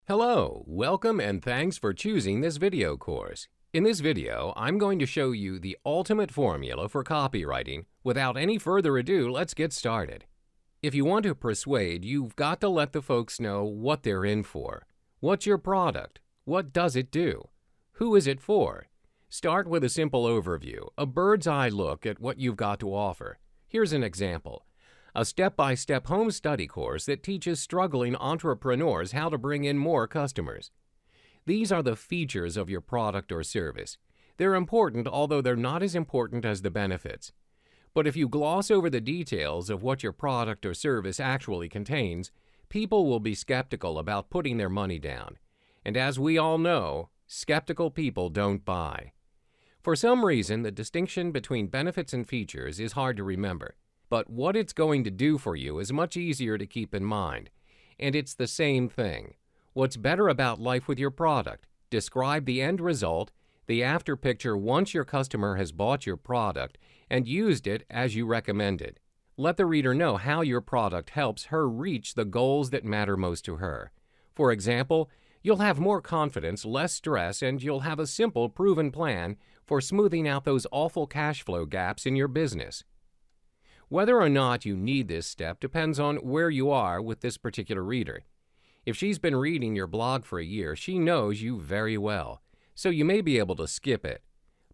Hello, welcome and thanks for choosing this video course. In this video, I'm going to show you the ultimate formula for copywriting. Without any further ado, let's get started. If you want to persuade, you've got to let the folks know what they're in for. What's your product? What does it do? Who is it for? Start with a simple overview, a bird's eye look at what you've got to offer. Here's an example. A step-by-step home study course that teaches struggling entrepreneurs how to bring in more customers. These are the features of your product or service. They're important, although they're not as important as the benefits. But if you gloss over the details of what your product or service actually contains, people will be skeptical about putting their money down. And as we all know, skeptical people don't buy. For some reason, the distinction between benefits and features is hard to remember. But what it's going to do for you is much easier to keep in mind. And it's the same thing. What's better about life with your product? Describe the end result, the after picture once your customer has bought your product and used it as you recommended. Let the reader know how your product helps her reach the goals that matter most to her. For example, you'll have more confidence, less stress, and you'll have a simple, proven plan for smoothing out those awful cash flow gaps in your business. Whether or not you need this step depends on where you are with this particular reader. If she's been reading your blog for a year, she knows you very well, so you may be able to skip it.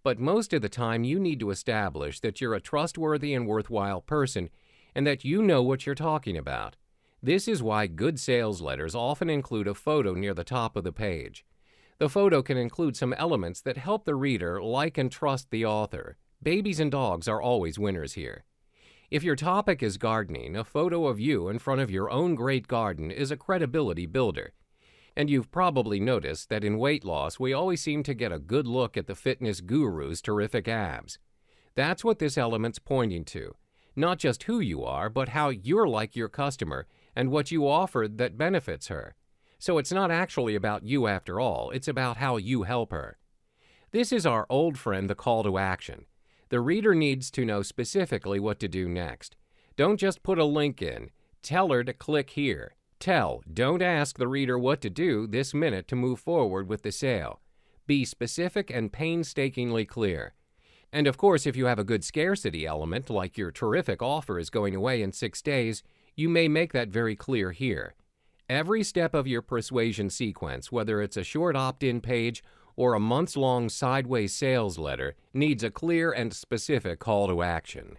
But most of the time, you need to establish that you're a trustworthy and worthwhile person and that you know what you're talking about. This is why good sales letters often include a photo near the top of the page. The photo can include some elements that help the reader like and trust the author. Babies and dogs are always winners here. If your topic is gardening, a photo of you in front of your own great garden is a credibility builder. And you've probably noticed that in weight loss, we always seem to get a good look at the fitness guru's terrific abs. That's what this element's pointing to. Not just who you are, but how you're like your customer and what you offer that benefits her. So it's not actually about you after all, it's about how you help her. This is our old friend, the call to action. The reader needs to know specifically what to do next. Don't just put a link in. Tell her to click here. Don't ask the reader what to do this minute to move forward with the sale. Be specific and painstakingly clear. And of course, if you have a good scarcity element, like your terrific offer is going away in 6 days, you may make that very clear here. Every step of your persuasion sequence, whether it's a short opt-in page or a months-long sideways sales letter, needs a clear and specific call to action.